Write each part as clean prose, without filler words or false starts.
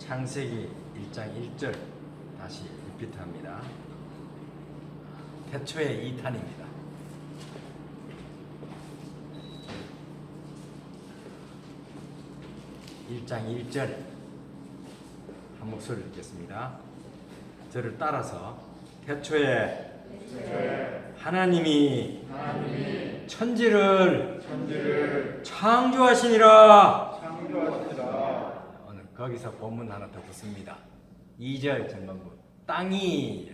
창세기 1장 1절 다시 리피트합니다. 태초의 2탄입니다. (1장 1절) 한 목소리 읽겠습니다. 저를 따라서 태초에 하나님이 천지를 창조하시니라. 오늘 거기서 본문 하나 더 붙습니다. 2절 전반부 땅이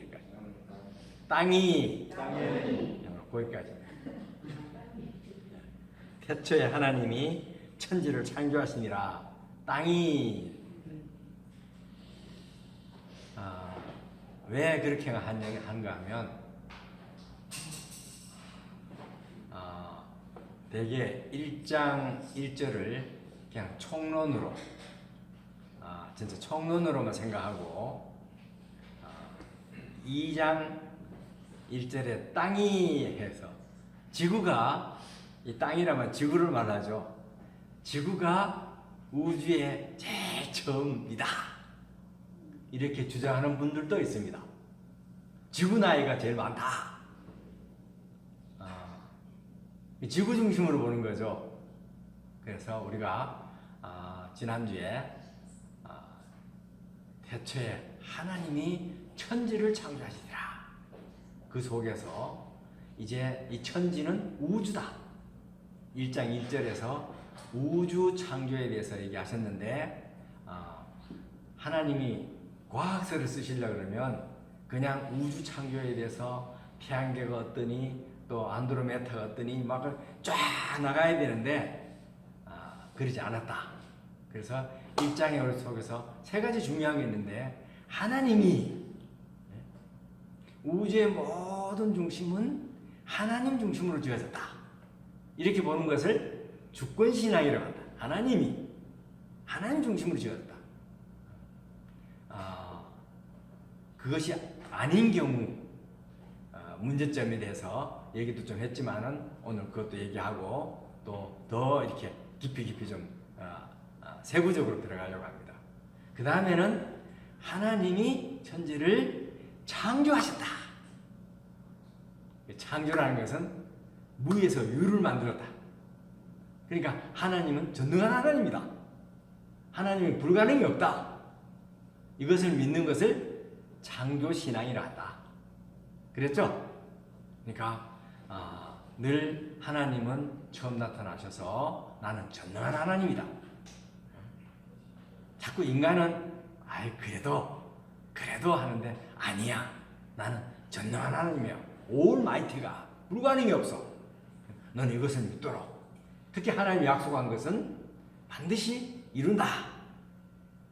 거기까지. 태초에 하나님이 천지를 창조하시니라. 땅이 왜 그렇게 한가 하면 대개 1장 1절을 그냥 총론으로 진짜 총론으로만 생각하고 2장 1절에 땅이 해서 지구가, 이 땅이라면 지구를 말하죠. 지구가 우주의 제일 처음이다, 이렇게 주장하는 분들도 있습니다. 지구 나이가 제일 많다. 지구 중심으로 보는 거죠. 그래서 우리가 지난주에 태초에 하나님이 천지를 창조하시니라, 그 속에서 이제 이 천지는 우주다, 1장 1절에서 우주 창조에 대해서 얘기하셨는데, 하나님이 과학서를 쓰시려고 그러면 그냥 우주 창조에 대해서 태양계가 어떠니 또 안드로메다가 어떠니 막 쫙 나가야 되는데 그러지 않았다. 그래서 1장의 속에서 세 가지 중요한 게 있는데, 하나님이 우주의 모든 중심은 하나님 중심으로 지어졌다, 이렇게 보는 것을 주권신앙이라고 한다. 하나님이 하나님 중심으로 지어졌다. 그것이 아닌 경우 문제점에 대해서 얘기도 좀 했지만은 오늘 그것도 얘기하고 또 더 이렇게 깊이 좀 세부적으로 들어가려고 합니다. 그 다음에는 하나님이 천지를 창조하셨다. 창조라는 것은 무에서 유를 만들었다. 그러니까 하나님은 전능한 하나님이다. 하나님이 불가능이 없다. 이것을 믿는 것을 창조신앙이라 한다. 그랬죠? 그러니까 늘 하나님은 처음 나타나셔서 나는 전능한 하나님이다. 자꾸 인간은 그래도 하는데, 아니야, 나는 전능한 하나님이야. 올마이티가 불가능이 없어. 넌 이것을 믿도록. 특히 하나님이 약속한 것은 반드시 이룬다.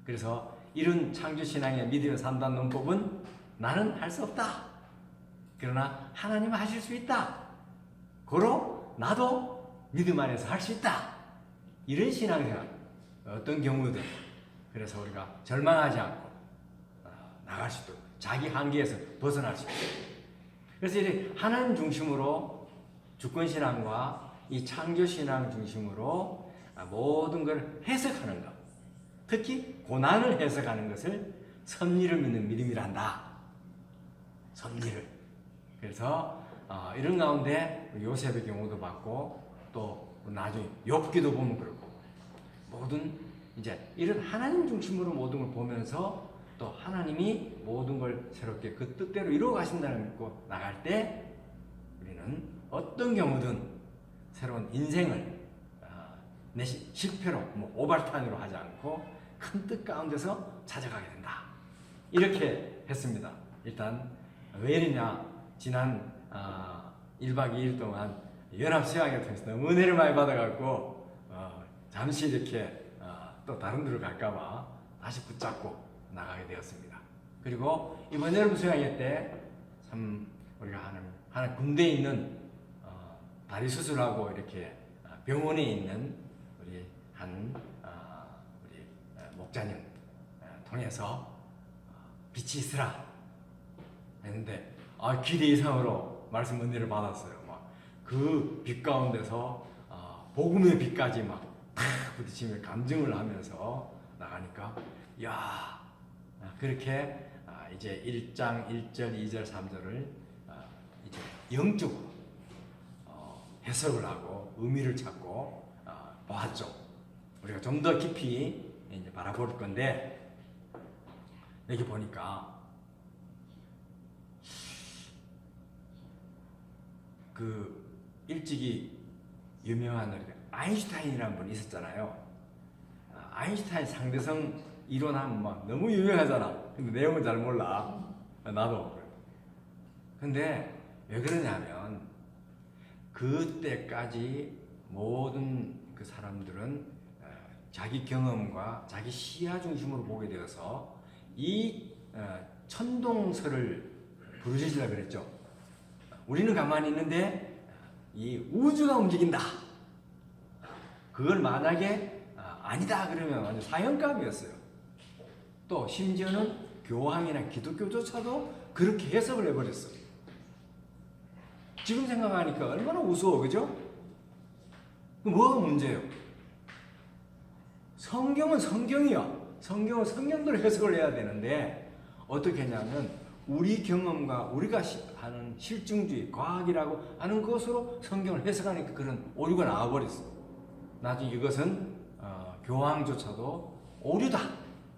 그래서 이런 창조신앙의 믿음의 3단 논법은 나는 할 수 없다, 그러나 하나님은 하실 수 있다, 고로 나도 믿음 안에서 할 수 있다, 이런 신앙생활, 어떤 경우든. 그래서 우리가 절망하지 않고 나갈 수 있도록, 자기 한계에서 벗어날 수 있도록. 그래서 이제 하나님 중심으로 주권신앙과 이 창조신앙 중심으로 모든 걸 해석하는 것, 특히 고난을 해석하는 것을 섭리를 믿는 믿음이라 한다. 섭리를. 그래서 이런 가운데 요셉의 경우도 봤고, 또 나중에 욥기도 보면 그렇고, 모든 이제 이런 하나님 중심으로 모든 걸 보면서 또 하나님이 모든 걸 새롭게 그 뜻대로 이루어 가신다는 믿고 나갈 때, 우리는 어떤 경우든 새로운 인생을 내 실패로 오발탄으로 하지 않고 큰 뜻 가운데서 찾아가게 된다, 이렇게 했습니다. 일단 왜 이러냐, 지난 1박 2일 동안 연합수양을 통해서 너무 은혜를 많이 받아갖고 잠시 이렇게 또 다른 데로 갈까봐 다시 붙잡고 나가게 되었습니다. 그리고 이번 여름 수양회 때 참 우리가 하는 군대에 있는 다리 수술하고 이렇게 병원에 있는 우리 우리 목자님 통해서 빛이 있으라 했는데 기대 이상으로 말씀 은혜를 받았어요. 그 빛 가운데서 복음의 빛까지 막 부딪히며 감정을 하면서 나가니까 야 그렇게 이제 1장 1절 2절 3절을 이제 영적으로 해석을 하고 의미를 찾고 보았죠. 우리가 좀 더 깊이 이제 바라볼 건데 여기 보니까 그 일찍이 유명한 아인슈타인이라는 분이 있었잖아요. 아인슈타인 상대성 이론하면 막 너무 유명하잖아. 근데 내용은 잘 몰라. 나도. 근데 왜 그러냐면 그때까지 모든 그 사람들은 자기 경험과 자기 시야 중심으로 보게 되어서 이 천동설을 부르짖으라 그랬죠. 우리는 가만히 있는데 이 우주가 움직인다. 그걸 만약에 아니다 그러면 완전 사형감이었어요. 또 심지어는 교황이나 기독교조차도 그렇게 해석을 해버렸어. 지금 생각하니까 얼마나 우스워, 그죠? 뭐가 문제예요? 성경은 성경이야. 성경은 성경대로 해석을 해야 되는데 어떻게 했냐면 우리 경험과 우리가 하는 실증주의, 과학이라고 하는 것으로 성경을 해석하니까 그런 오류가 나와버렸어. 나중에 이것은 교황조차도 오류다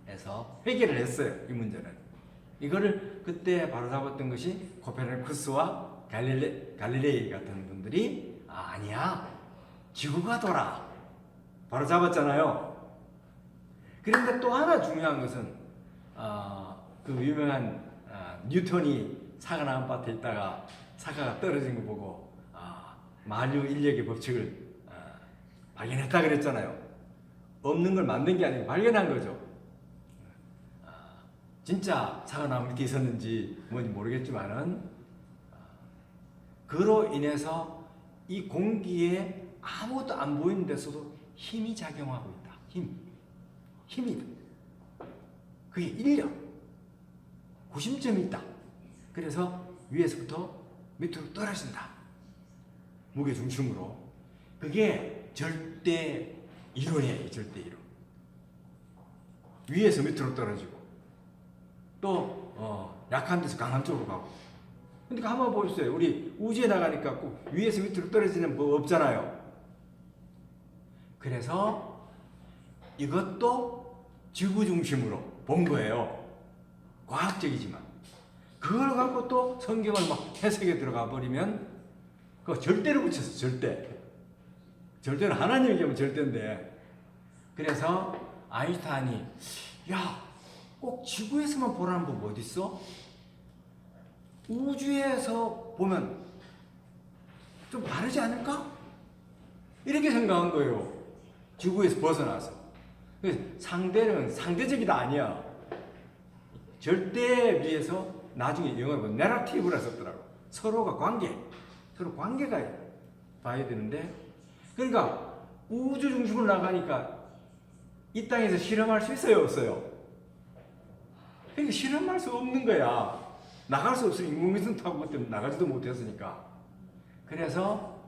해서 해결을 했어요. 이 문제는. 이거를 그때 바로잡았던 것이 코페르니쿠스와 갈릴레이 같은 분들이 아니야. 지구가 돌아. 바로잡았잖아요. 그런데 또 하나 중요한 것은 그 유명한 뉴턴이 사과 나무 밭에 있다가 사과가 떨어진 거 보고 만유 인력의 법칙을 발견했다 그랬잖아요. 없는 걸 만든 게 아니고 발견한 거죠. 진짜 사과 나무 밑에 있었는지 뭔지 모르겠지만은 그로 인해서 이 공기에 아무것도 안 보이는 데서도 힘이 작용하고 있다. 힘이다. 그게 인력. 구심점이 있다. 그래서 위에서부터 밑으로 떨어진다. 무게 중심으로. 그게 절대 이론이에요. 절대 이론. 위에서 밑으로 떨어지고 또 약한 데서 강한 쪽으로 가고. 근데 한번 보십시오. 우리 우주에 나가니까 꼭 위에서 밑으로 떨어지는 법 없잖아요. 그래서 이것도 지구 중심으로 본 거예요. 과학적이지만 그걸 갖고 또 성경을 막 해석에 들어가 버리면 그거 절대를 붙였어. 절대는 하나님 얘기하면 절대인데. 그래서 아인슈타인이 꼭 지구에서만 보라는 법 어디 있어? 우주에서 보면 좀 다르지 않을까? 이렇게 생각한 거예요. 지구에서 벗어나서. 상대는 상대적이다 아니야. 절대에 비해서 나중에 영어에 보면 내러티브라 썼더라고. 서로 관계가 봐야 되는데, 그러니까 우주 중심으로 나가니까 이 땅에서 실험할 수 있어요, 없어요? 그러니까 실험할 수 없는 거야. 나갈 수 없으니 인공위성 타고 그때 나가지도 못했으니까. 그래서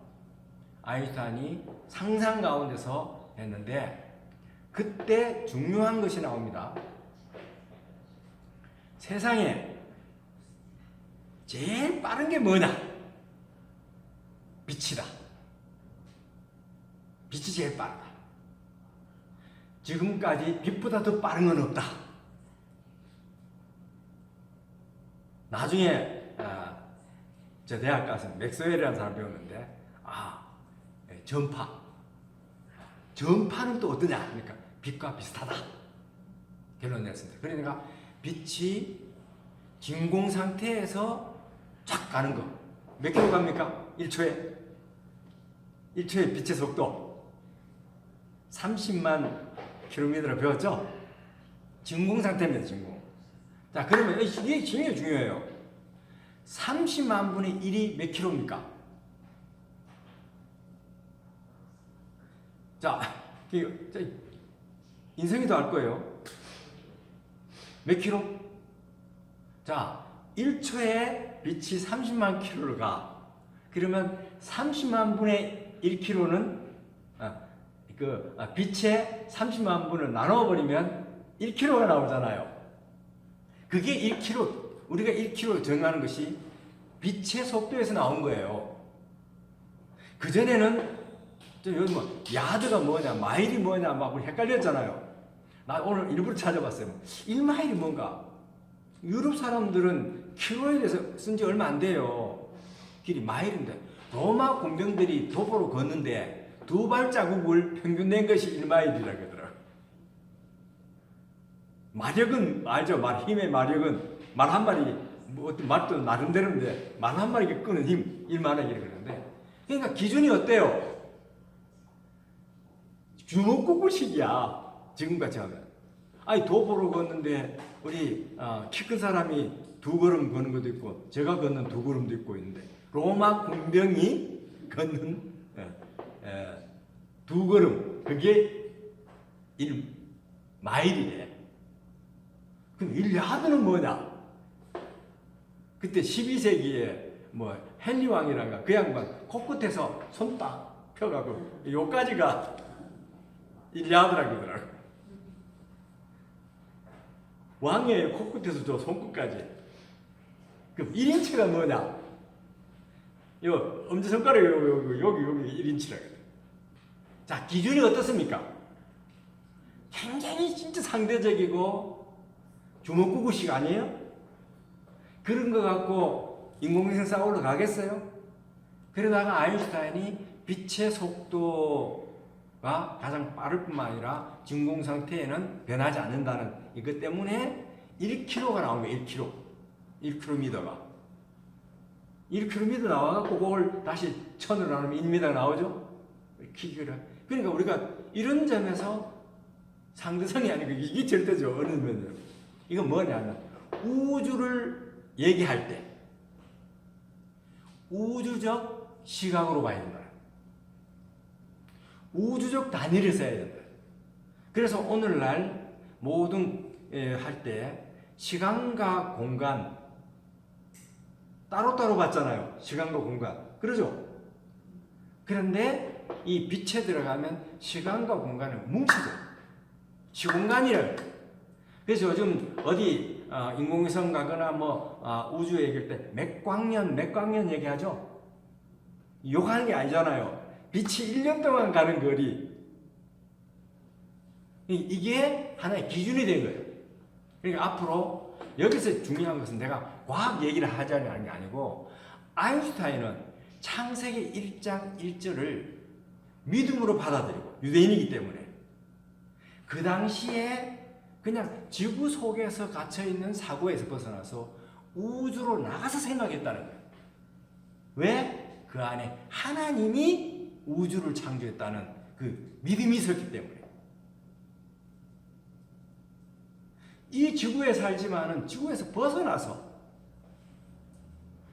아인슈타인이 상상 가운데서 했는데 그때 중요한 것이 나옵니다. 세상에 제일 빠른 게 뭐냐? 빛이다. 빛이 제일 빠르다. 지금까지 빛보다 더 빠른 건 없다. 나중에 저 대학 가서 맥스웰이라는 사람 배웠는데 전파는 또 어떠냐? 그러니까 빛과 비슷하다. 결론 냈습니다. 그러니까 빛이 진공 상태에서 쫙 가는 거. 몇 킬로 갑니까? 1초에? 1초의 빛의 속도 30만 킬로미터를 배웠죠? 진공 상태입니다. 진공. 자, 그러면 이게 굉장히 중요해요. 30만 분의 1이 몇 킬로입니까? 자, 인성이도 알 거예요. 몇 킬로? 자, 1초에 빛이 30만 킬로를 가. 그러면 30만 분의 1킬로는 빛의 30만 분을 나눠버리면 1km가 나오잖아요. 그게 1km, 우리가 1km 정하는 것이 빛의 속도에서 나온 거예요. 그전에는 요즘 뭐 야드가 뭐냐, 마일이 뭐냐 막 우리 헷갈렸잖아요. 나 오늘 일부러 찾아봤어요. 1마일이 뭔가? 유럽 사람들은 킬로에 대해서 쓴 지 얼마 안 돼요. 길이 마일인데 로마 군병들이 도보로 걷는데 2발자국을 평균 낸 것이 1마일이라고 하더라고요. 마력은 알죠? 힘의 마력은 말 한 마리 뭐 어떤 말도 나름대로인데 말 한 마리 끄는 힘 1만원이라고 그러는데, 그러니까 기준이 어때요? 주먹구구식이야. 지금같이 하면. 아니 도보로 걷는데 우리 키 큰 사람이 2걸음 걷는 것도 있고 제가 걷는 2걸음도 있고 있는데 로마 군병이 걷는 2걸음 그게 1마일이래. 그럼 1야드는 뭐냐? 그때 12세기에 뭐 헨리 왕이란가 그 양반 코끝에서 손 딱 펴가고 요까지가 1야드라고 그러더라고. 왕의 코끝에서 저 손끝까지. 그럼 1인치가 뭐냐? 요 엄지손가락이 여기 1인치라고. 자, 기준이 어떻습니까? 굉장히 진짜 상대적이고 주먹구구식 아니에요? 그런 거 갖고 인공위성 쌓으러 가겠어요? 그러다가 아인슈타인이 빛의 속도가 가장 빠를 뿐만 아니라 진공 상태에는 변하지 않는다는 이것 때문에 1km가 나온 거예요. 1km가 1km 나와갖고 그걸 다시 1000으로 나누면 1m 나오죠? 그러니까 우리가 이런 점에서 상대성이 아니고 이게 절대죠. 어느 면으로. 이건 뭐냐면 우주를 얘기할 때 우주적 시각으로 봐야 된다. 우주적 단위를 써야 된다. 그래서 오늘날 모든 할 때 시간과 공간 따로따로 봤잖아요. 시간과 공간. 그러죠? 그런데 이 빛에 들어가면 시간과 공간은 뭉치죠. 시공간이래요. 그래서 요즘 어디 인공위성 가거나 우주 얘기할 때 맥광년 얘기하죠? 욕하는 게 아니잖아요. 빛이 1년 동안 가는 거리. 이게 하나의 기준이 된 거예요. 그러니까 앞으로 여기서 중요한 것은 내가 과학 얘기를 하자는 게 아니고 아인슈타인은 창세기 1장 1절을 믿음으로 받아들이고 유대인이기 때문에 그 당시에 그냥 지구 속에서 갇혀있는 사고에서 벗어나서 우주로 나가서 생각했다는 거예요. 왜? 그 안에 하나님이 우주를 창조했다는 그 믿음이 있었기 때문에. 이 지구에 살지만은 지구에서 벗어나서,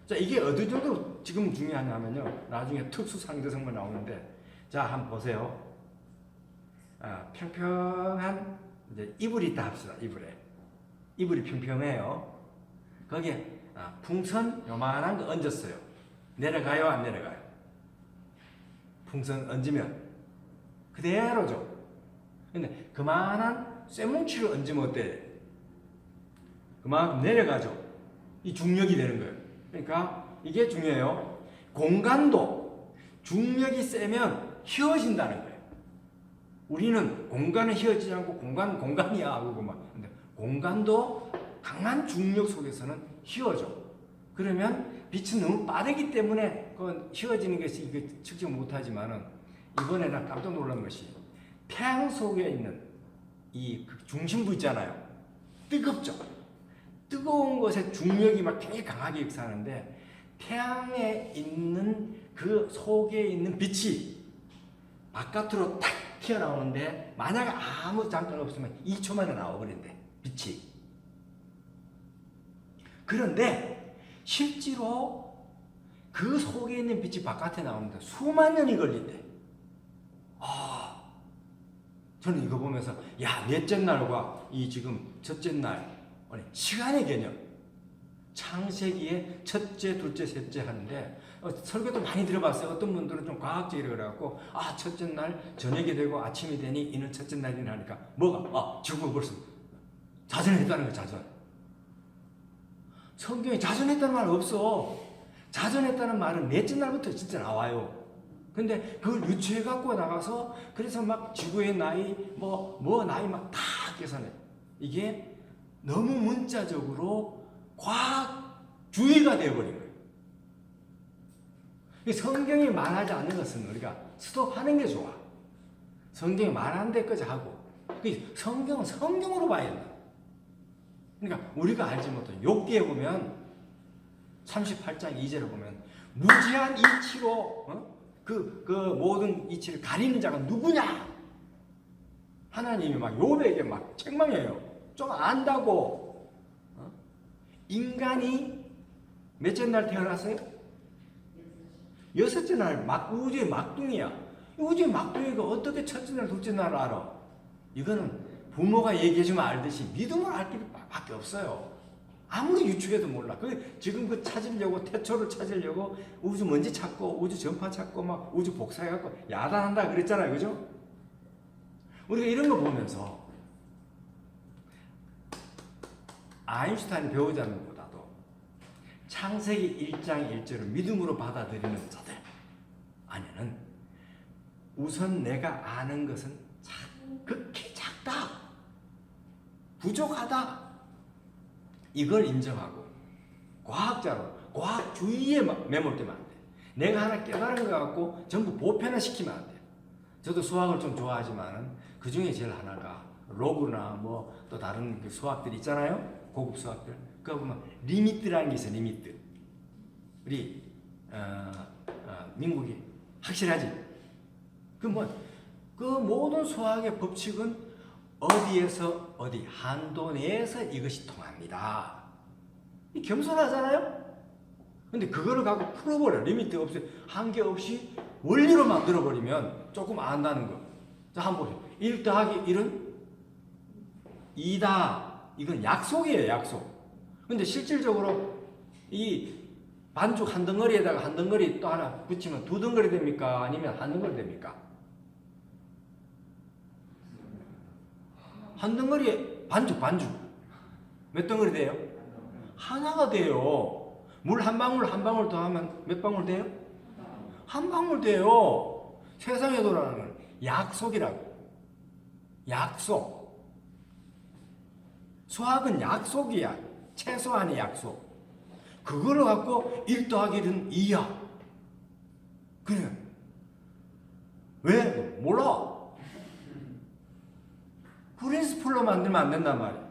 자, 이게 어느 정도로 지금 중요하냐면요, 나중에 특수 상대성만 나오는데, 자, 한번 보세요. 평평한 이제 이불이 있다 합시다. 이불이 평평해요. 거기에 풍선 요만한 거 얹었어요. 내려가요, 안 내려가요? 풍선 얹으면 그대로죠. 근데 그만한 쇠뭉치를 얹으면 어때? 그만큼 내려가죠. 이 중력이 되는 거예요. 그러니까 이게 중요해요. 공간도 중력이 세면 휘어진다는 거예요. 우리는 공간은 휘어지지 않고 공간은 공간이야 하고 막. 근데 공간도 강한 중력 속에서는 휘어져. 그러면 빛은 너무 빠르기 때문에 그 휘어지는 것이 이게 측정 못하지만은 이번에 나 깜짝 놀란 것이 태양 속에 있는 이 중심부 있잖아요. 뜨겁죠. 뜨거운 것에 중력이 막 굉장히 강하게 역사하는데 태양에 있는 그 속에 있는 빛이 바깥으로 탁 튀어나오는데 만약 아무 잠깐 없으면 2초 만에 나와버린대. 빛이. 그런데 실제로 그 속에 있는 빛이 바깥에 나오는데 수만 년이 걸린대. 저는 이거 보면서 넷째 날과 이 지금 첫째 날 시간의 개념, 창세기에 첫째, 둘째, 셋째 하는데 설교도 많이 들어봤어요. 어떤 분들은 좀 과학적이라고 그래갖고 첫째 날 저녁이 되고 아침이 되니 이는 첫째 날이라 하니까 뭐가? 지구가 벌써 자전했다는 거야, 자전. 성경에 자전했다는 말 없어. 자전했다는 말은 넷째 날부터 진짜 나와요. 근데 그걸 유추해 갖고 나가서 그래서 막 지구의 나이 뭐 나이 막 다 계산해. 이게 너무 문자적으로 과학주의가 되어버린 거예요. 성경이 말하지 않는 것은 우리가 스톱하는 게 좋아. 성경이 말하는 데까지 하고. 성경은 성경으로 봐야 된다. 그러니까 우리가 알지 못한 욥기에 보면 38장 2절을 보면 무지한 이치로 그 모든 이치를 가리는 자가 누구냐? 하나님이 막 욥에게 막 책망해요. 좀 안다고. 인간이 몇째 날 태어났어요? 여섯째 날 우주의 막둥이야. 우주의 막둥이가 어떻게 첫째 날, 둘째 날 알아? 이거는 부모가 얘기해주면 알듯이 믿음을 알 길밖에 없어요. 아무리 유추해도 몰라. 지금 찾으려고, 태초를 찾으려고 우주 먼지 찾고, 우주 전파 찾고, 막 우주 복사해갖고 야단한다 그랬잖아요. 그죠? 우리가 이런 거 보면서 아인슈타인 배우자는 보다도 창세기 1장 1절을 믿음으로 받아들이는 자들 아니는 우선 내가 아는 것은 극히 작다, 부족하다, 이걸 인정하고 과학자로 과학주의에 매몰되면 안 돼. 내가 하나 깨달은 것 같고 전부 보편화시키면 안 돼. 저도 수학을 좀 좋아하지만은 그 중에 제일 하나가 로그나 뭐 또 다른 그 수학들 있잖아요. 고급 수학들. 그거 보면 리미트라는 게 있어요. 리미트. 우리 민국이 확실하지. 그 모든 수학의 법칙은 어디에서 어디 한도 내에서 이것이 통합니다. 이 겸손하잖아요. 근데 그거를 갖고 풀어버려. 리미트 없이 한계 없이 원리로 만들어버리면 조금 안다는 거. 자, 한번 보세요. 1 더하기 1은 2다. 이건 약속이에요, 약속. 근데 실질적으로 이 반죽 한 덩어리에다가 한 덩어리 또 하나 붙이면 2덩어리 됩니까? 아니면 한 덩어리 됩니까? 한 덩어리에 반죽. 몇 덩어리 돼요? 하나가 돼요. 물 한 방울 더하면 몇 방울 돼요? 한 방울 돼요. 세상에 돌아가는 건 약속이라고. 약속. 수학은 약속이야. 최소한의 약속. 그거를 갖고 1 더하기 1은 2야. 그래. 왜? 몰라. 프린스플로 만들면 안 된단 말이야.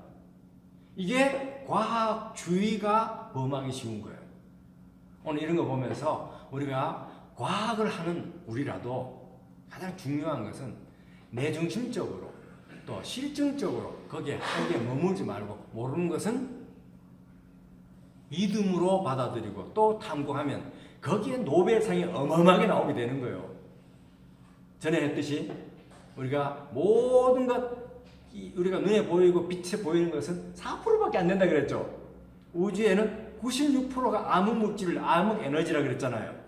이게 과학주의가 범하기 쉬운 거예요. 오늘 이런 거 보면서 우리가 과학을 하는 우리라도 가장 중요한 것은 내중심적으로 또 실증적으로 거기에 한계에 머물지 말고 모르는 것은 믿음으로 받아들이고 또 탐구하면 거기에 노벨상이 어마어마하게 나오게 되는 거예요. 전에 했듯이 우리가 모든 것 우리가 눈에 보이고 빛에 보이는 것은 4%밖에 안 된다 그랬죠. 우주에는 96%가 암흑물질, 암흑에너지라 그랬잖아요.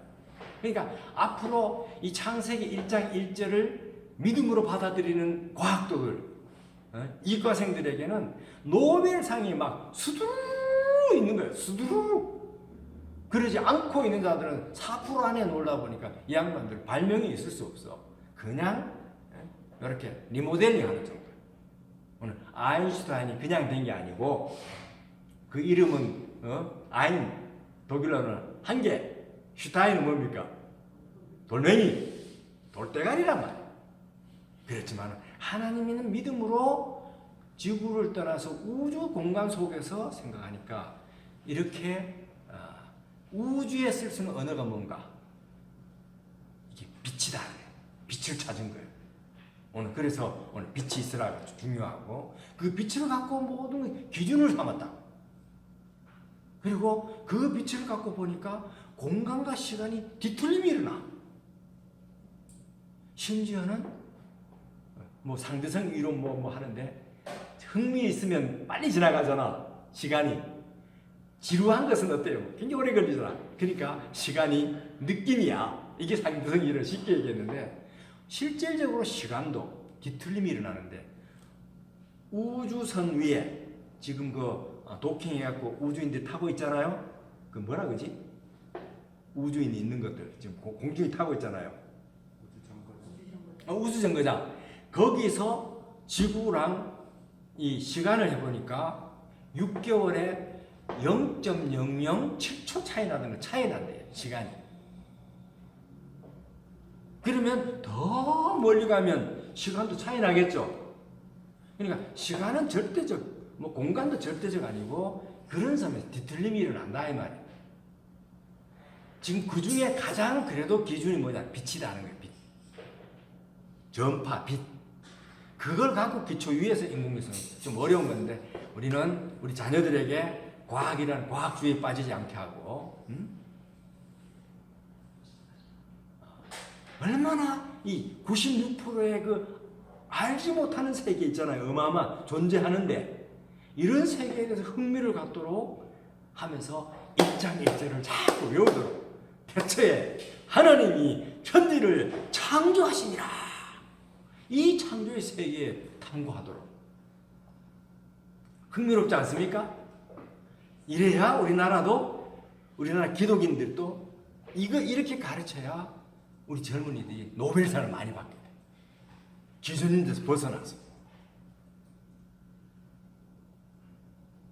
그러니까 앞으로 이 창세기 1장 1절을 믿음으로 받아들이는 과학도들, 이과생들에게는 노벨상이 막 수두루 있는 거예요. 수두루. 그러지 않고 있는 자들은 4% 안에 놀다 보니까 이 양반들 발명이 있을 수 없어. 그냥 이렇게 리모델링 하는 정도. 오늘 아인슈타인이 그냥 된 게 아니고 그 이름은 아인 독일어는 한 개, 슈타인은 뭡니까? 돌멩이, 돌대가리란 말이야. 그렇지만 하나님이는 믿음으로 지구를 떠나서 우주 공간 속에서 생각하니까 이렇게 우주에 쓸 수 있는 언어가 뭔가 이게 빛이다. 빛을 찾은 거예요. 그래서 오늘 빛이 있으라 중요하고 그 빛을 갖고 모든 기준을 삼았다. 그리고 그 빛을 갖고 보니까 공간과 시간이 뒤틀림이 일어나. 심지어는 상대성 이론 뭐 하는데 흥미 있으면 빨리 지나가잖아. 시간이. 지루한 것은 어때요? 굉장히 오래 걸리잖아. 그러니까 시간이 느낌이야. 이게 상대성 이론 쉽게 얘기했는데 실질적으로 시간도 뒤틀림이 일어나는데 우주선 위에 지금 그 도킹해갖고 우주인들 타고 있잖아요. 그 뭐라 그러지? 우주인이 있는 것들 지금 공중에 타고 있잖아요. 우주정거장. 거기서 지구랑 이 시간을 해보니까 6개월에 0.007초 차이 나는 거 차이 난대요. 시간이. 그러면 더 멀리 가면 시간도 차이 나겠죠. 그러니까 시간은 절대적, 뭐 공간도 절대적 아니고 그런 점에서 뒤틀림이 일어난다 이 말이에요. 지금 그 중에 가장 그래도 기준이 뭐냐? 빛이라는 거예요. 빛. 전파, 빛. 그걸 갖고 기초 위에서 인공위성은 좀 어려운 건데 우리는 우리 자녀들에게 과학이라는 과학주의에 빠지지 않게 하고 얼마나 이 96%의 그 알지 못하는 세계 있잖아요. 어마어마 존재하는데 이런 세계에 대해서 흥미를 갖도록 하면서 일장일제를 자꾸 외우도록 대처에 하나님이 천지를 창조하시니라. 이 창조의 세계에 탐구하도록. 흥미롭지 않습니까? 이래야 우리나라 기독인들도 이거 이렇게 가르쳐야 우리 젊은이들이 노벨상을 많이 받게 돼. 기준인데서 벗어나서.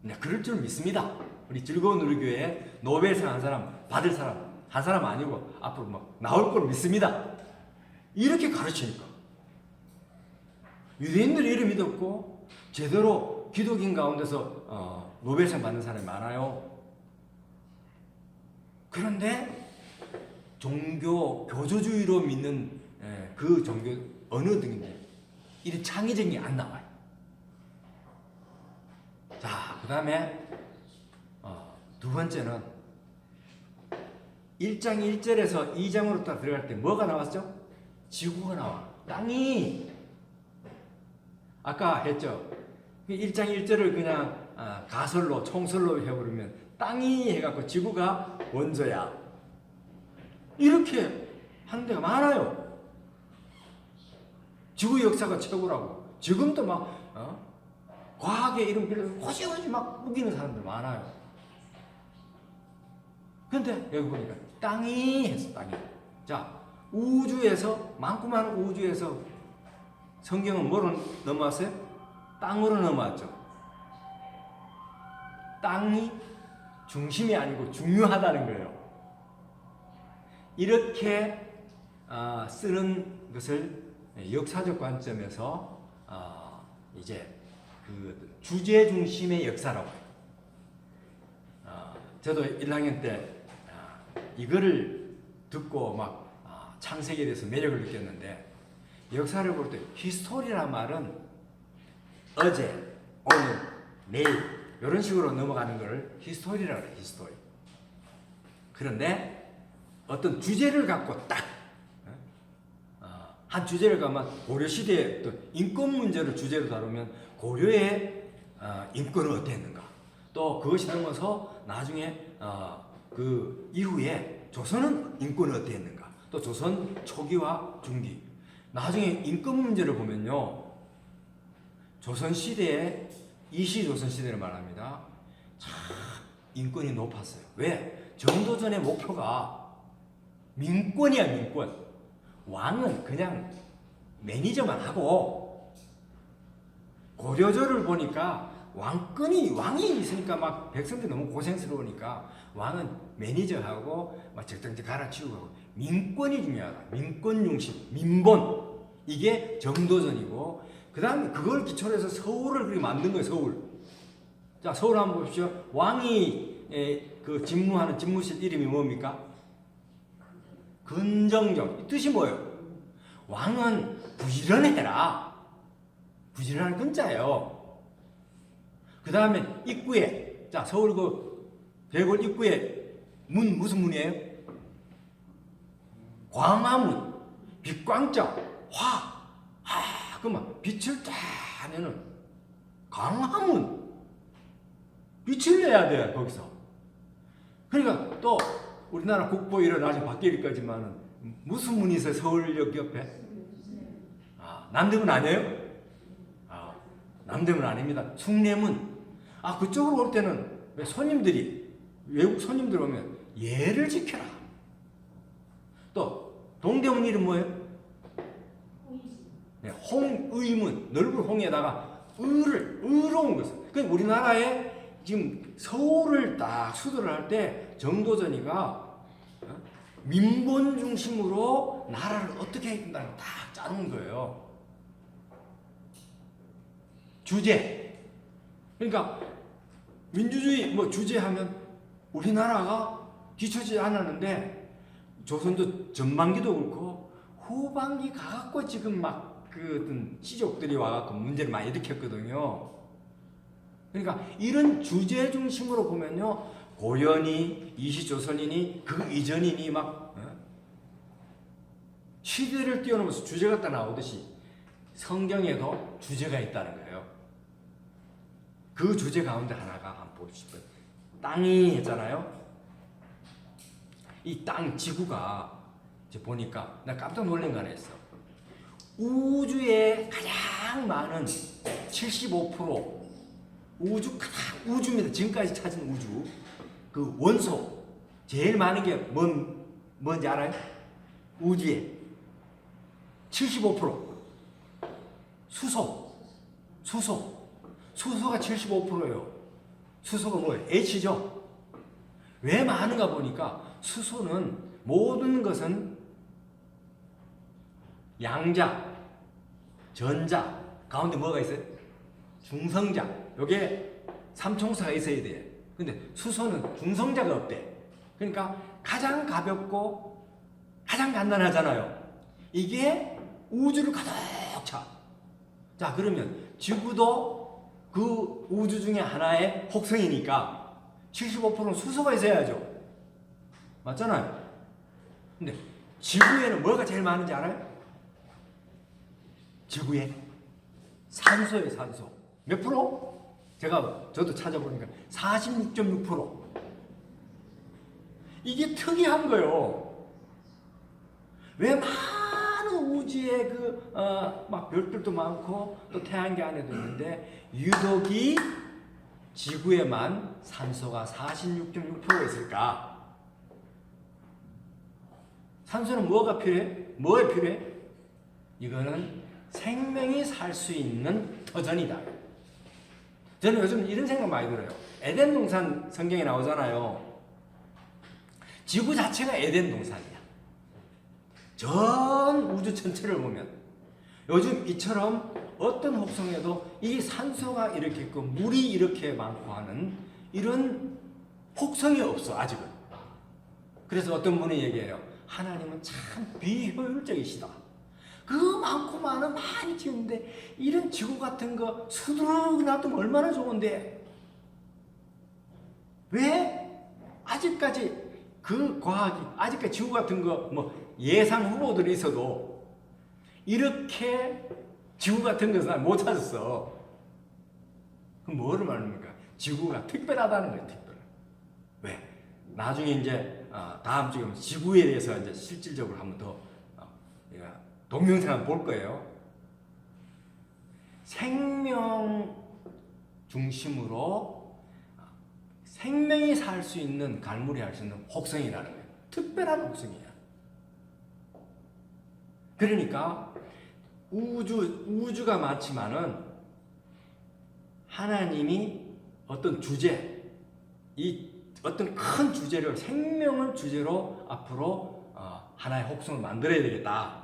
네, 그럴 줄 믿습니다. 우리 즐거운 우리 교회에 노벨상 한 사람 받을 사람 한 사람 아니고 앞으로 막 나올 걸 믿습니다. 이렇게 가르치니까 유대인들이 이를 믿었고 제대로 기독인 가운데서 노벨상 받는 사람이 많아요. 그런데 종교 교조주의로 믿는 그 종교 어느 등인데 이런 창의적인 게 안 나와요. 자, 그 다음에 두 번째는 1장 1절에서 2장으로 딱 들어갈 때 뭐가 나왔죠? 지구가 나와. 땅이 아까 했죠. 1장 1절을 그냥 가설로 총설로 해버리면 땅이 해갖고 지구가 원소야. 이렇게 하는 데가 많아요. 지구 역사가 최고라고. 지금도 막 과학의 이름 빌려서 호시호시 막 우기는 사람들 많아요. 근데 여기 보니까 땅이 했어. 땅이. 자, 우주에서 많고 많은 우주에서 성경은 뭐로 넘어왔어요? 땅으로 넘어왔죠. 땅이 중심이 아니고 중요하다는 거예요. 이렇게 쓰는 것을 역사적 관점에서 이제 그 주제 중심의 역사라고 해요. 저도 1학년 때 이거를 듣고 막 창세기에 대해서 매력을 느꼈는데 역사를 볼 때 히스토리란 말은 어제, 오늘, 내일 이런 식으로 넘어가는 걸 히스토리라고 해요. 히스토리. 그런데 어떤 주제를 갖고 딱 한 주제를 가면 고려시대의 또 인권 문제를 주제로 다루면 고려의 인권은 어땠는가, 또 그것이 넘어서 나중에 그 이후에 조선은 인권은 어땠는가, 또 조선 초기와 중기, 나중에 인권 문제를 보면요, 조선시대에 이시조선시대를 말합니다. 참 인권이 높았어요. 왜? 정도전의 목표가 민권이야. 민권. 왕은 그냥 매니저만 하고, 고려조를 보니까 왕이 있으니까 막 백성들이 너무 고생스러우니까 왕은 매니저하고 막 적당히 갈아치우고 하고, 민권이 중요하다. 민권 중심, 민본. 이게 정도전이고, 그 다음에 그걸 기초로 해서 서울을 그렇게 만든 거예요. 서울. 자, 서울 한번 보십시오. 왕이 그 집무하는 집무실 이름이 뭡니까? 근정정. 이 뜻이 뭐예요? 왕은 부지런해라. 부지런한 근자예요. 그 다음에 입구에, 자, 서울 그 대궐 입구에 문 무슨 문이에요? 광화문. 빛광적. 그만 빛을 딱 하면은 광화문. 빛을 내야 돼 거기서. 그러니까 또 우리나라 국보 이런 나중에 바뀔 거지만은 무슨 문이 있어요? 서울역 옆에? 남대문 아니에요? 남대문 아닙니다. 숭례문. 그쪽으로 올 때는 왜 손님들이, 외국 손님들 오면 예를 지켜라. 또 동대문 이름 뭐예요? 네, 홍의문, 넓은 홍에다가 의로운 것을. 그 우리나라에 지금 서울을 딱 수도를 할 때 정도전이가 민본 중심으로 나라를 어떻게 해야 된다는 걸 딱 짜놓은 거예요. 주제. 그러니까 민주주의 뭐 주제하면 우리나라가 뒤처지지 않았는데 조선도 전반기도 그렇고 후반기 가갖고 지금 막 그 어떤 시족들이 와갖고 문제를 많이 일으켰거든요. 그러니까 이런 주제 중심으로 보면요, 고연이 이시조선이니 그 이전이니 막 시대를 뛰어넘어서 주제가 딱 나오듯이 성경에도 주제가 있다는 거예요. 그 주제 가운데 하나가 한번 보고 싶어요. 땅이 했잖아요. 이 땅 지구가 이제 보니까 나 깜짝 놀란 거 하나 있어. 우주의 가장 많은 75% 우주입니다. 지금까지 찾은 우주 그 원소 제일 많은 게 뭔지 알아요? 우주에 75% 수소가 75%예요. 수소가 뭐예요? H죠. 왜 많은가 보니까 수소는 모든 것은 양자, 전자, 가운데 뭐가 있어요? 중성자. 요게 삼총사가 있어야 돼. 근데 수소는 중성자가 없대. 그러니까 가장 가볍고 가장 간단하잖아요. 이게 우주를 가득 차. 자, 그러면 지구도 그 우주 중에 하나의 혹성이니까 75%는 수소가 있어야죠. 맞잖아요. 근데 지구에는 뭐가 제일 많은지 알아요? 지구에 산소예요, 산소. 몇 프로? 저도 찾아보니까 46.6%. 이게 특이한 거예요. 왜 많은 우주에 막 별들도 많고 또 태양계 안에도 있는데 유독이 지구에만 산소가 46.6% 있을까? 산소는 뭐가 필요해? 뭐에 필요해? 이거는 생명이 살 수 있는 터전이다. 저는 요즘 이런 생각 많이 들어요. 에덴 동산 성경에 나오잖아요. 지구 자체가 에덴 동산이야. 전 우주 전체를 보면 요즘 이처럼 어떤 혹성에도 이 산소가 이렇게 있고 물이 이렇게 많고 하는 이런 혹성이 없어, 아직은. 그래서 어떤 분이 얘기해요. 하나님은 참 비효율적이시다. 그 많고 많은 많이 지는데 이런 지구 같은 거 수두룩 놔두면 얼마나 좋은데 왜 아직까지 그 과학이 아직까지 지구 같은 거 뭐 예상 후보들이 있어도 이렇게 지구 같은 것은 못 찾았어. 그럼 뭐를 말합니까? 지구가 특별하다는 거예요. 특별. 왜? 나중에 이제 다음 주에 지구에 대해서 이제 실질적으로 한번 더 동영상 한번 볼 거예요. 생명 중심으로 생명이 살 수 있는 갈무리 할 수 있는 혹성이라는 거예요. 특별한 혹성이야. 그러니까 우주가 많지만은 하나님이 어떤 주제, 이 어떤 큰 주제를 생명을 주제로 앞으로 하나의 혹성을 만들어야 되겠다.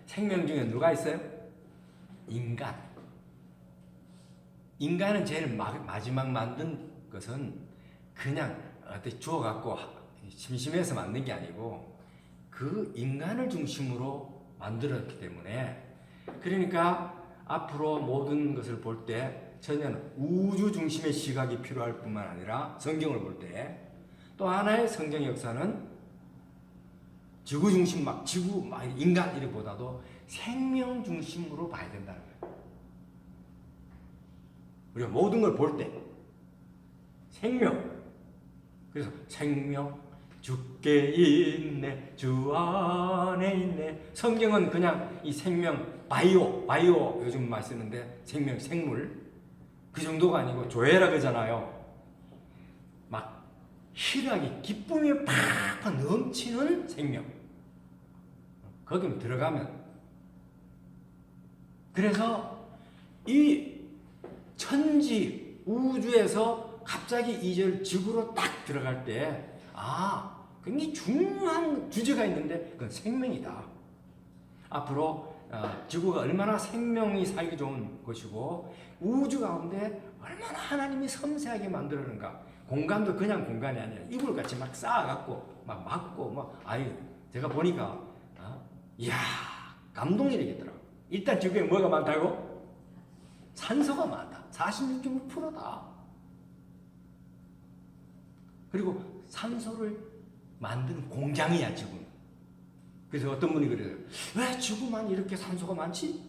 생명 중에 누가 있어요? 인간. 인간은 제일 마지막 만든 것은 그냥 어떻게 주워갖고 심심해서 만든 게 아니고 그 인간을 중심으로 만들었기 때문에 그러니까 앞으로 모든 것을 볼 때 전혀 우주 중심의 시각이 필요할 뿐만 아니라 성경을 볼 때 또 하나의 성경 역사는 지구 중심 지구 인간 이렇게보다도 생명 중심으로 봐야 된다는 거예요. 우리가 모든 걸 볼 때 생명. 그래서 생명 주께 있네 주 안에 있네. 성경은 그냥 이 생명 바이오 요즘 많이 쓰는데 생명 생물 그 정도가 아니고 조회라 그러잖아요. 막 희락이 기쁨이 팍팍 넘치는 생명. 거기 들어가면 그래서 이 천지 우주에서 갑자기 이절 지구로 딱 들어갈 때 굉장히 중요한 주제가 있는데 그건 생명이다. 앞으로 지구가 얼마나 생명이 살기 좋은 것이고 우주 가운데 얼마나 하나님이 섬세하게 만들었는가. 공간도 그냥 공간이 아니라 이불같이 막 쌓아갖고 막 막고 제가 보니까 이야 감동이 되겠더라고. 일단 지구에 뭐가 많다고? 산소가 많다. 46.6%다. 그리고 산소를 만드는 공장이야 지구는. 그래서 어떤 분이 그래요. 왜 지구만 이렇게 산소가 많지?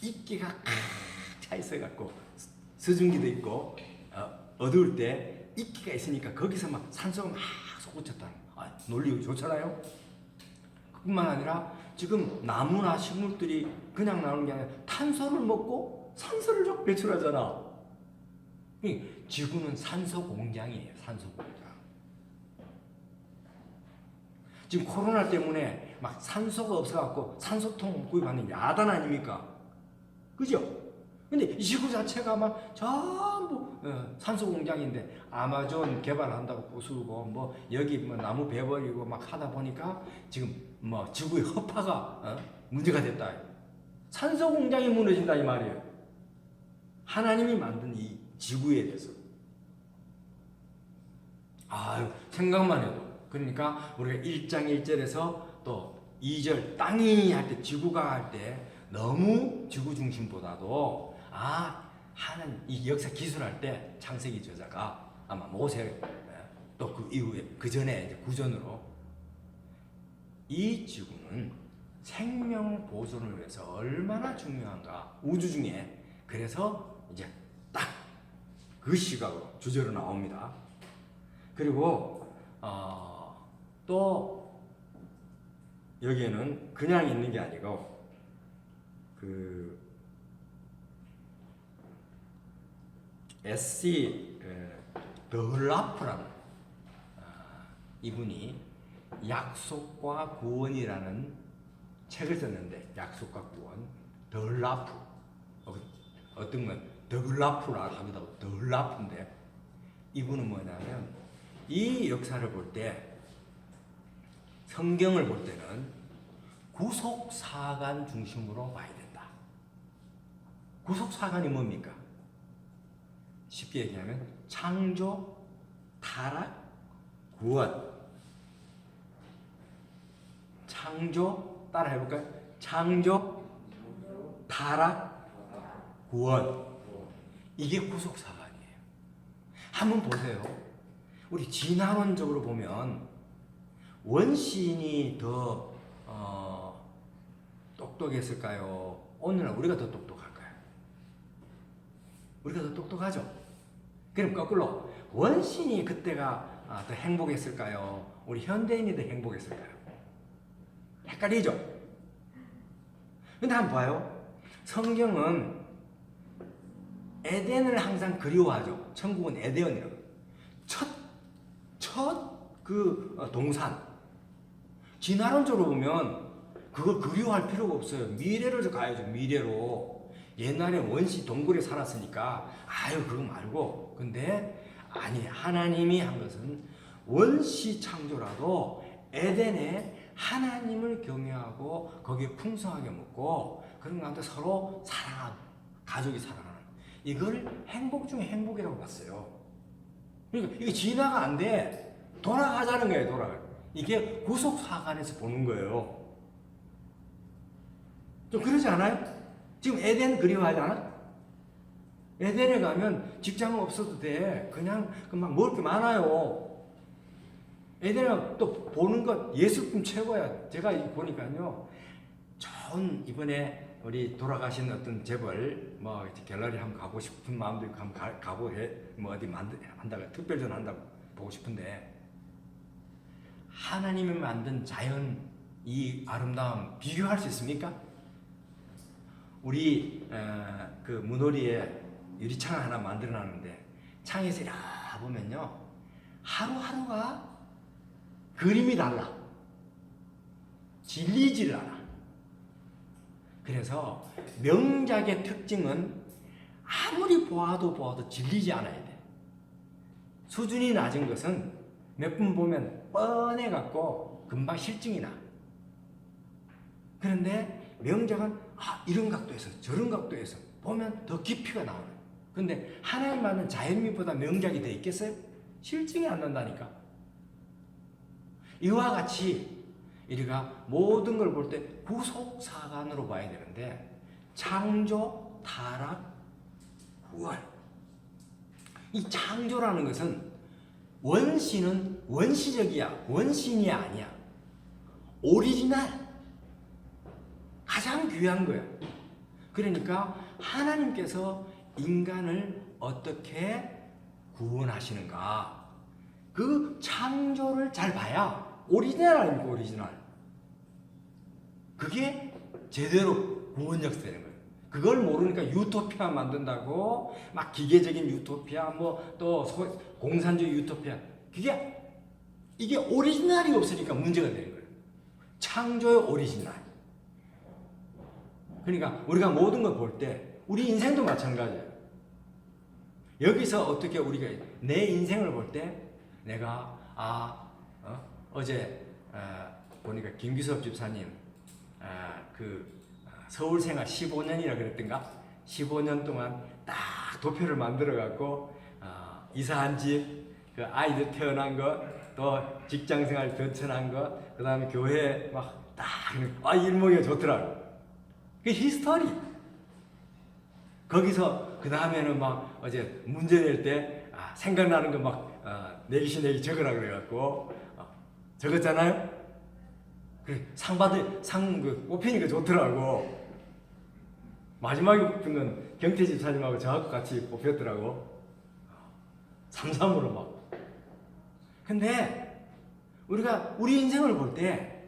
이끼가 차 있어갖고 수증기도 있고 어두울 때 이끼가 있으니까 거기서 막 산소가 막 솟구쳤다는 논리 좋잖아요. 그뿐만 아니라 지금 나무나 식물들이 그냥 나오는 게 아니라 탄소를 먹고 산소를 좀 배출하잖아. 지구는 산소 공장이에요. 산소 공장. 지금 코로나 때문에 막 산소가 없어갖고 산소통 구입하는 야단 아닙니까? 그죠? 근데 이 지구 자체가 막 전부 산소 공장인데 아마존 개발한다고 부수고 여기 나무 베버리고 막 하다 보니까 지금 지구의 허파가 문제가 됐다. 산소 공장이 무너진다 이 말이에요. 하나님이 만든 이 지구에 대해서. 생각만 해도. 그러니까 우리가 1장 1절에서 또 2절 땅이 할 때 지구가 할 때 너무 지구 중심보다도 하는 이 역사 기술할 때 창세기 저자가 아마 모세 또 그 이후에 그 전에 이제 구전으로 이 지구는 생명 보존을 위해서 얼마나 중요한가 우주 중에. 그래서 이제 딱 그 시각으로 주제로 나옵니다. 그리고 또 여기에는 그냥 있는 게 아니고 S.C. 더흘라프라는 이분이 약속과 구원이라는 책을 썼는데 약속과 구원 더흘라프 어떤 건 더글라프라고 합니다. 더글라프인데 이분은 뭐냐면 이 역사를 볼 때 성경을 볼 때는 구속사관 중심으로 봐야 된다. 구속사관이 뭡니까? 쉽게 얘기하면 창조, 타락, 구원. 창조, 따라 해볼까요? 창조, 타락, 구원. 이게 구속사관이에요. 한번 보세요. 우리 진화론적으로 보면 원시인이 더 똑똑했을까요? 오늘날 우리가 더 똑똑할까요? 우리가 더 똑똑하죠? 그럼 거꾸로 원시인이 그때가 더 행복했을까요? 우리 현대인이 더 행복했을까요? 헷갈리죠? 근데 한번 봐요. 성경은 에덴을 항상 그리워하죠. 천국은 에덴이라고. 첫 동산. 진화론적으로 보면 그걸 그리워할 필요가 없어요. 미래로 가야죠. 미래로. 옛날에 원시 동굴에 살았으니까 그거 말고. 근데 아니, 하나님이 한 것은 원시 창조라도 에덴에 하나님을 경외하고 거기에 풍성하게 먹고 그런 가운데 서로 사랑하고 가족이 사랑하는 이걸 행복 중에 행복이라고 봤어요. 그러니까 이게 진화가 안 돼. 돌아가자는 거예요. 돌아가. 이게 구속사관에서 보는 거예요. 좀 그러지 않아요? 지금 에덴 그리워하지 않아? 에덴에 가면 직장은 없어도 돼. 그냥 막 먹을 게 많아요. 에덴은 또 보는 것 예술품 최고야. 제가 보니까요. 좋은 이번에 우리 돌아가신 어떤 재벌 갤러리 한번 가고 싶은 마음도 있고 한번 가고 해. 어디 한다고 특별전 한다고 보고 싶은데 하나님이 만든 자연 이 아름다움 비교할 수 있습니까? 우리 그 문호리에 유리창 하나 만들어놨는데 창에서 이렇게 보면요 하루하루가 그림이 달라. 질리지를 않아. 그래서 명작의 특징은 아무리 보아도 질리지 않아야 돼. 수준이 낮은 것은 몇 분 보면 뻔해갖고 금방 실증이 나. 그런데 명작은 이런 각도에서 저런 각도에서 보면 더 깊이가 나오는. 근데 하나님 만든 자연미보다 명작이 더 있겠어요? 실증이 안 난다니까. 이와 같이 우리가 모든 걸 볼 때 구속사관으로 봐야 되는데 창조, 타락, 구원. 이 창조라는 것은 원시는 원시적이야. 원신이 아니야. 오리지널. 가장 귀한 거야. 그러니까 하나님께서 인간을 어떻게 구원하시는가. 그 창조를 잘 봐야 오리지널 아닙니까? 오리지널. 그게 제대로 구원 역사되는 거예요. 그걸 모르니까 유토피아 만든다고 막 기계적인 유토피아 뭐 또 공산주의 유토피아 이게 오리지널이 없으니까 문제가 되는 거예요. 창조의 오리지널. 그러니까 우리가 모든 걸 볼 때 우리 인생도 마찬가지예요. 여기서 어떻게 우리가 내 인생을 볼 때 내가 어제 보니까 김규섭 집사님 서울 생활 15년이라 그랬던가? 15년 동안 딱 도표를 만들어 갖고 이사한 집, 그 아이들 태어난 것, 또 직장 생활 변천한 것, 그 다음에 교회 막 딱 일목이가 좋더라고. 그 히스토리. 거기서 그 다음에는 막 어제 문제 낼 때 생각나는 거 막 내기 적으라 그래갖고 적었잖아요. 그래 상 뽑히니까 좋더라고. 마지막에 뽑힌 건 경태 집사님하고 저하고 같이 뽑혔더라고. 3-3으로 막. 근데 우리가 우리 인생을 볼 때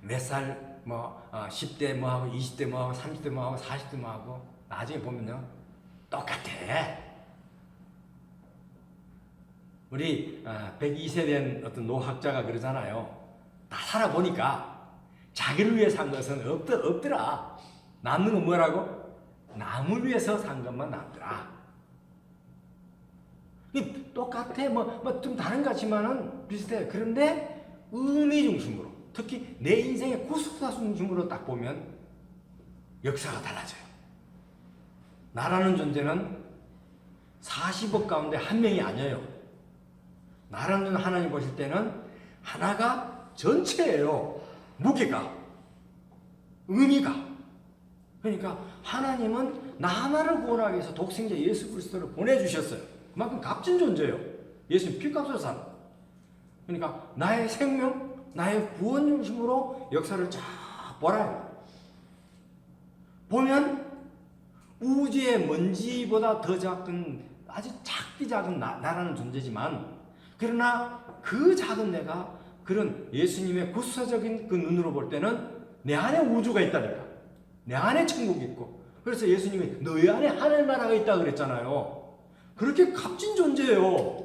몇 살 10대 뭐하고 20대 뭐하고 30대 뭐하고 40대 뭐하고 나중에 보면요 똑같아. 우리 102세 된 어떤 노학자가 그러잖아요. 다 살아보니까 자기를 위해 산 것은 없더라. 남는 건 뭐라고? 남을 위해서 산 것만 남더라. 똑같아. 좀 다른 것 같지만은 비슷해. 그런데 의미 중심으로, 특히 내 인생의 구속사 중심으로 딱 보면 역사가 달라져요. 나라는 존재는 40억 가운데 한 명이 아니에요. 나라는 존재 하나님 보실 때는 하나가 전체예요. 무게가, 의미가. 그러니까 하나님은 나 하나를 구원하기 위해서 독생자 예수 그리스도를 보내주셨어요. 그만큼 값진 존재예요. 예수님 피값으로 산. 그러니까 나의 생명, 나의 구원 중심으로 역사를 쫙 보라. 보면 우주의 먼지보다 더 작은, 아주 작디 작은 나라는 존재지만, 그러나 그 작은 내가 그런 예수님의 구수적인 그 눈으로 볼 때는 내 안에 우주가 있다니까. 내 안에 천국이 있고. 그래서 예수님이 너희 안에 하늘나라가 있다 그랬잖아요. 그렇게 값진 존재예요.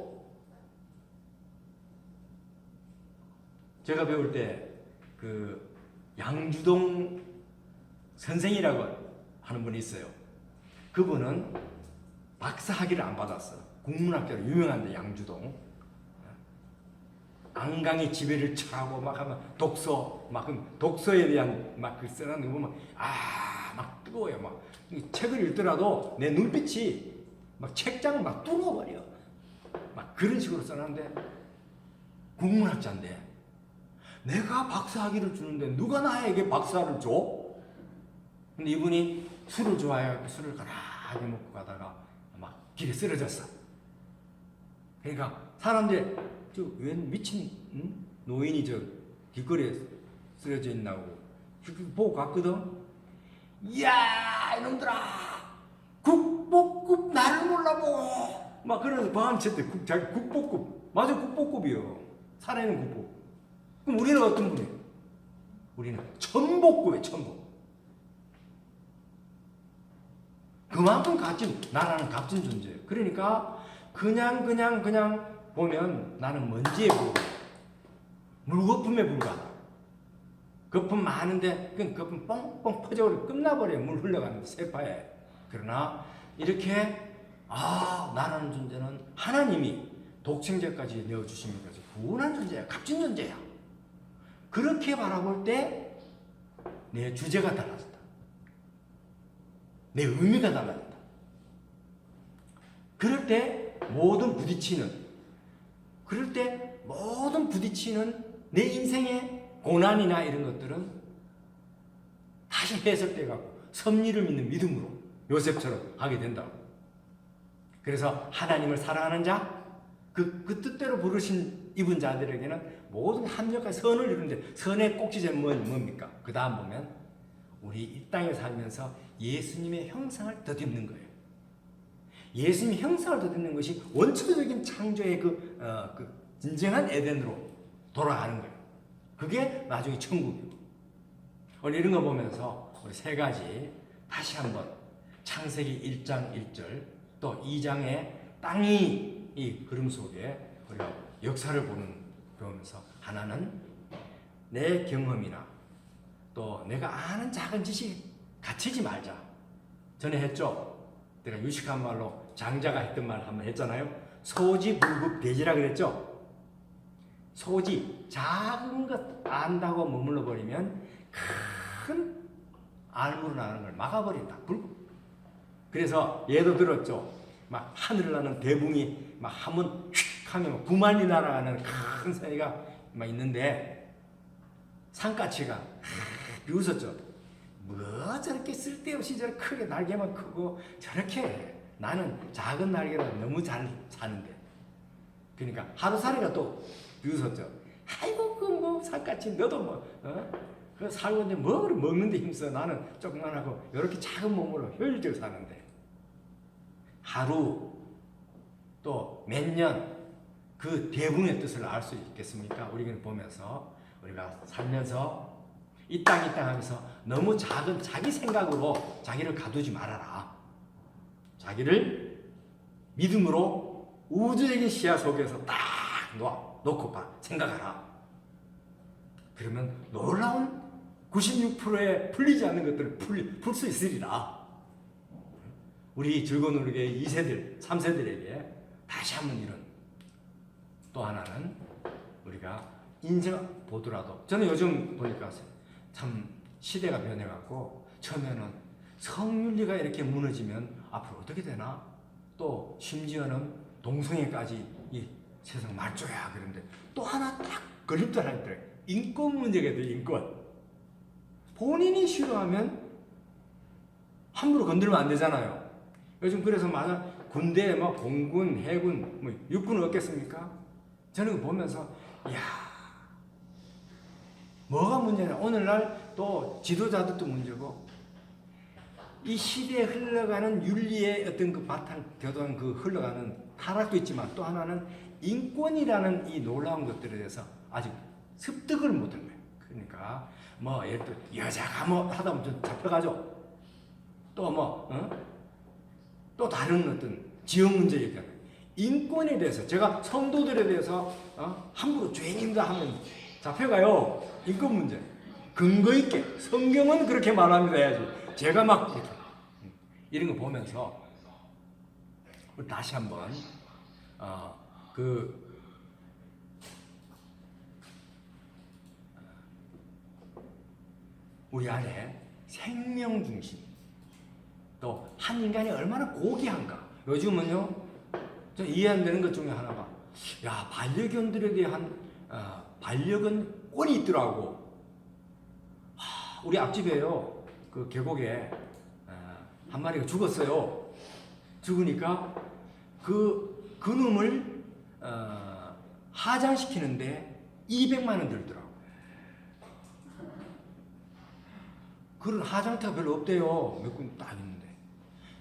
제가 배울 때 그 양주동 선생이라고 하는 분이 있어요. 그분은 박사 학위를 안 받았어요. 국문학자로 유명한데 양주동. 안강의 지배를 처하고 막 하면 독서에 대한 막 그 쓰는 거 보면 막 뜨거워요. 막 책을 읽더라도 내 눈빛이 막 책장을 막 뚫어버려. 막 그런 식으로 써놨는데 국문학자인데 내가 박사 학위를 주는데 누가 나에게 박사를 줘? 근데 이분이 술을 좋아해서 술을 가라하게 먹고 가다가 막 길에 쓰러졌어. 그러니까 사람들이 웬 미친 노인이 길거리에 쓰러져 있나고 보고 갔거든. 이야 이놈들아 국보급 나를 몰라보 막 그러면서 밤새때 자기 국보급 맞아 국보급이요. 살아있는 국보. 그럼 우리는 어떤 분이에요? 우리는 천복급이에요. 천복. 그만큼 나라는 값진 존재예요. 그러니까 그냥 보면 나는 먼지에 불과하다. 물거품에 불과하다. 거품 많은데 그 거품 뻥뻥 퍼져버려 끝나버려요. 물 흘러가는 세파에. 그러나 이렇게 나라는 존재는 하나님이 독생자까지 내어주시니까 구원한 존재야. 값진 존재야. 그렇게 바라볼 때 내 주제가 달라졌다. 내 의미가 달라졌다. 그럴 때 모든 부딪히는 내 인생의 고난이나 이런 것들은 다시 해석돼가고 섭리를 믿는 믿음으로 요셉처럼 하게 된다고. 그래서 하나님을 사랑하는 자, 그 뜻대로 부르신 입은 자들에게는 모든 합력과 선을 이루는데 선의 꼭지점은 뭡니까? 그 다음 보면 우리 이 땅에 살면서 예수님의 형상을 덧입는 거예요. 예수님의 형상을 덧입는 것이 원초적인 창조의 그 진정한 에덴으로 돌아가는 거예요. 그게 나중에 천국이고. 오늘 이런 거 보면서 우리 세 가지 다시 한번 창세기 1장 1절 또 2장의 땅이 이 흐름 속에 우리가 역사를 보면서 하나는 내 경험이나 또 내가 아는 작은 지식에 갇히지 말자. 전에 했죠. 내가 유식한 말로 장자가 했던 말 한번 했잖아요. 소지불급대지라 그랬죠. 소지 작은 것 안다고 머물러 버리면 큰 알무로 나는 걸 막아버린다. 불급. 그래서 예도 들었죠. 막 하늘을 나는 대붕이 막 하면 휙 하면 9만리 날아가는 큰 새가 막 있는데 산까치가 비웃었죠. 뭐 저렇게 쓸데없이 저렇게 크게 날개만 크고 저렇게 해. 나는 작은 날개로 너무 잘 사는데. 그러니까 하루살이가 또 비웃었죠. 아이고 그 뭐 산까치 너도 그 살고 이제 먹는데 힘써. 나는 조그만하고 이렇게 작은 몸으로 효율적으로 사는데. 하루 또 몇 년 그 대붕의 뜻을 알 수 있겠습니까? 우리는 보면서 우리가 살면서 이 땅 하면서 너무 작은 자기 생각으로 자기를 가두지 말아라. 자기를 믿음으로 우주적인 시야 속에서 딱 놓고 생각하라. 그러면 놀라운 96%의 풀리지 않는 것들을 풀 수 있으리라. 우리 즐거운 우리의 2세들, 3세들에게 다시 한번 이런 또 하나는 우리가 인생 보더라도 저는 요즘 보니까 참 시대가 변해갖고 처음에는 성윤리가 이렇게 무너지면 앞으로 어떻게 되나 또 심지어는 동성애까지 이 세상 말조야 그런데 또 하나 딱 걸림돌 하나 있더라고요. 인권 문제가 돼요. 인권. 본인이 싫어하면 함부로 건들면 안 되잖아요. 요즘 그래서 만약 군대에 막 공군, 해군, 뭐 육군은 없겠습니까? 저는 그거 보면서 이야 뭐가 문제냐. 오늘날 또 지도자들도 문제고 이 시대에 흘러가는 윤리의 어떤 그 바탕 교도한 그 흘러가는 타락도 있지만 또 하나는 인권이라는 이 놀라운 것들에 대해서 아직 습득을 못한 거예요. 그러니까 뭐 예를 들어 여자가 뭐 하다 보면 좀 잡혀가죠. 또 또 다른 어떤 지역 문제 얘기하는 인권에 대해서 제가 성도들에 대해서 함부로 죄인입니다 하면 잡혀가요. 인권 문제 근거 있게 성경은 그렇게 말합니다 해야지. 제가 막 이런 거 보면서 우리 다시 한번 우리 안에 생명 중심 또 한 인간이 얼마나 고귀한가. 요즘은요 저 이해 안 되는 것 중에 하나가 반려견들에 대한 반려견권이 있더라고. 우리 앞집에요 그 계곡에 한 마리가 죽었어요. 죽으니까 그 놈을 하장시키는데 200만 원 들더라고. 그런 하장터가 별로 없대요. 몇 군 딱 있는데.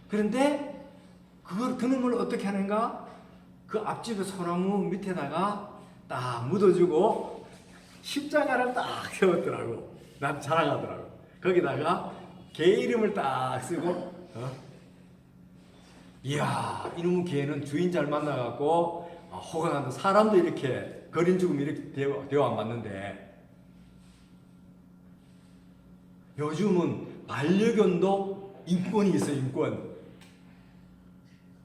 그런데 그 놈을 어떻게 하는가? 그 앞집에 소나무 밑에다가 딱 묻어주고 십자가를 딱 세웠더라고. 난 자랑하더라고. 거기다가 개 이름을 딱 쓰고 이야, 이놈의 개는 주인 잘 만나갖고 호강한다. 사람도 이렇게 거린 죽음 이렇게 대화 안 맞는데, 요즘은 반려견도 인권이 있어요, 인권.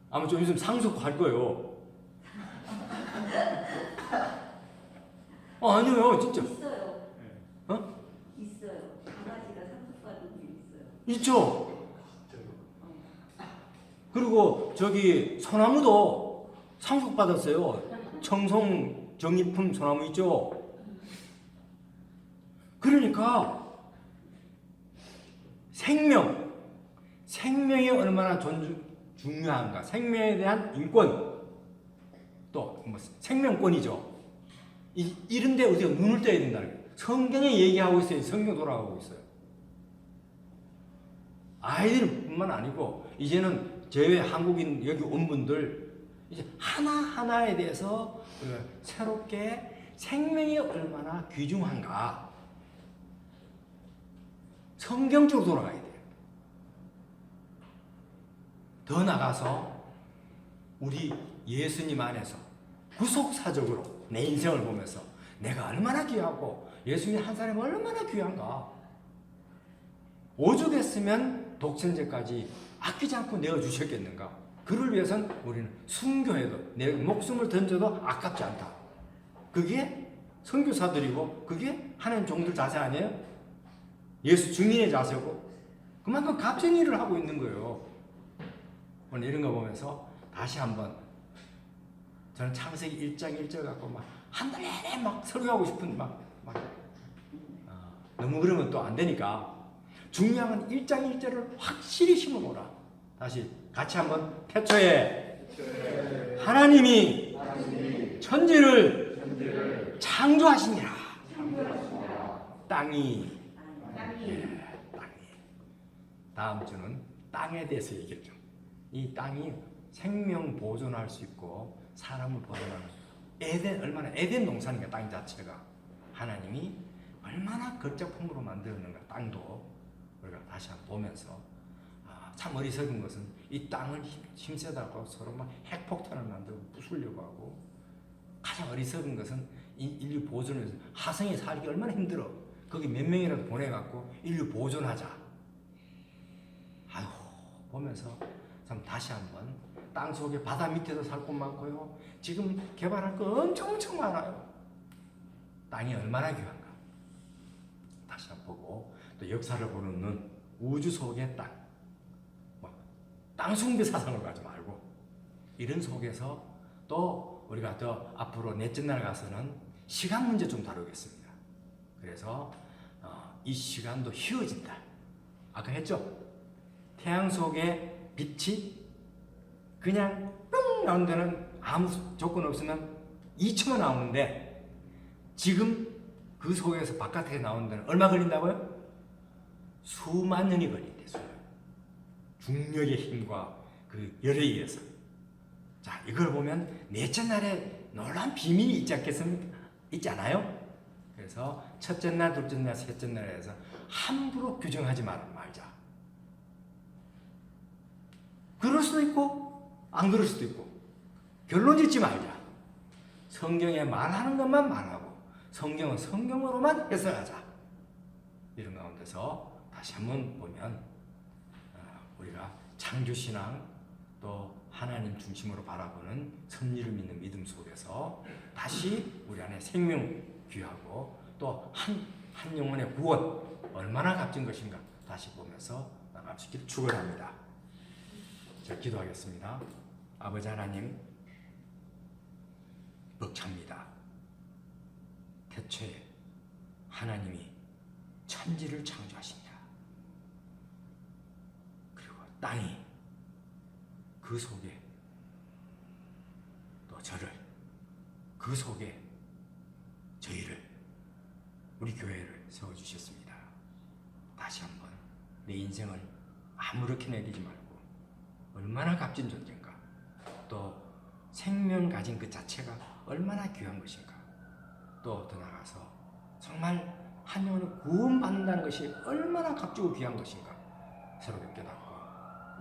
아마 좀 요즘 상속할 거예요. 아니에요, 진짜. 있어요. 어? 있어요. 강아지가 상속받은 게 있어요. 있죠. 그리고 저기 소나무도 상속받았어요. 청송 정리품 소나무 있죠. 그러니까 생명이 얼마나 중요한가, 생명에 대한 인권, 또 뭐 생명권이죠. 이런데 우리가 눈을 떼야 된다는 거예요. 성경에 얘기하고 있어요. 성경 돌아가고 있어요. 아이들뿐만 아니고 이제는 제외 한국인 여기 온 분들 이제 하나하나에 대해서 새롭게 생명이 얼마나 귀중한가 성경적으로 돌아가야 돼요. 더 나가서 우리 예수님 안에서 구속사적으로 내 인생을 보면서 내가 얼마나 귀하고 예수님 한 사람이 얼마나 귀한가. 오죽했으면 독생제까지 아끼지 않고 내어주셨겠는가. 그를 위해서는 우리는 순교해도 내 목숨을 던져도 아깝지 않다. 그게 선교사들이고 그게 하나님 종들 자세 아니에요? 예수 증인의 자세고 그만큼 값진 일을 하고 있는 거예요. 오늘 이런 거 보면서 다시 한번 저는 창세기 1장 1절 갖고 막 한 달 내내 막 설교하고 싶은 너무 그러면 또 안 되니까 중요한 건 1장 1절을 확실히 심어보라. 다시 같이 한번 태초에 하나님이 천지를 창조하시니라. 땅이 다음 주는 땅에 대해서 얘기를 좀. 이 땅이 생명 보존할 수 있고 사람을 보존하는 에덴 동산인가 땅 자체가 하나님이 얼마나 걸작품으로 만들었는가. 땅도 우리가 다시 한번 보면서 참 어리석은 것은 이 땅을 힘세다고 서로 막 핵폭탄을 만들고 부수려고 하고, 가장 어리석은 것은 인류 보존을 위해서 화성에 살기 얼마나 힘들어. 거기 몇 명이라도 보내갖고 인류 보존하자. 아유, 보면서 참 다시 한번 땅 속에 바다 밑에도 살 곳 많고요. 지금 개발할 거 엄청 많아요. 땅이 얼마나 귀한가. 다시 한번 보고 또 역사를 보는 눈, 우주 속의 땅. 땅 숭배 사상을 가지 말고 이런 속에서 또 우리가 더 앞으로 넷째 날 가서는 시간 문제 좀 다루겠습니다. 그래서 이 시간도 휘어진다. 아까 했죠? 태양 속에 빛이 그냥 뿅 나오는 데는 아무 조건 없으면 2초만 나오는데 지금 그 속에서 바깥에 나오는 데는 얼마 걸린다고요? 수만 년이 걸린대. 중력의 힘과 그 열에 의해서. 자, 이걸 보면 넷째 날에 놀라운 비밀이 있지 않겠습니까? 있지 않아요? 그래서 첫째 날, 둘째 날, 셋째 날에 해서 함부로 규정하지 말자. 그럴 수도 있고 안 그럴 수도 있고 결론 짓지 말자. 성경에 말하는 것만 말하고 성경은 성경으로만 해석하자. 이런 가운데서 다시 한번 보면 우리가 창조신앙 또 하나님 중심으로 바라보는 섭리를 믿는 믿음 속에서 다시 우리 안에 생명 귀하고 또 한 영혼의 구원 얼마나 값진 것인가 다시 보면서 나갑시기를 축원합니다. 자, 기도하겠습니다. 아버지 하나님, 벅찹니다. 태초에 하나님이 천지를 창조하신다. 그리고 땅이 그 속에 또 저를, 그 속에 저희를, 우리 교회를 세워주셨습니다. 다시 한번 내 인생을 아무렇게 내리지 말고 얼마나 값진 존재인가, 또 생명 가진 그 자체가 얼마나 귀한 것인가, 또 더 나아가서 정말 한 영혼을 구원받는다는 것이 얼마나 값지고 귀한 것인가 새롭게 깨닫고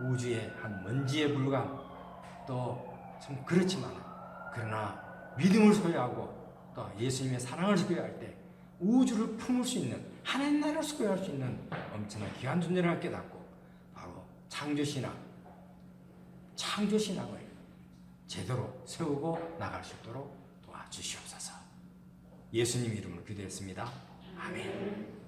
우주의 한 먼지에 불과한 또 좀 그렇지만 그러나 믿음을 소유하고 또 예수님의 사랑을 소유할 때 우주를 품을 수 있는 하나님 나라를 소유할 수 있는 엄청난 귀한 존재를 깨닫고 바로 창조신앙을 제대로 세우고 나갈 수 있도록 도와주시옵소서. 예수님 이름으로 기도했습니다. 아멘.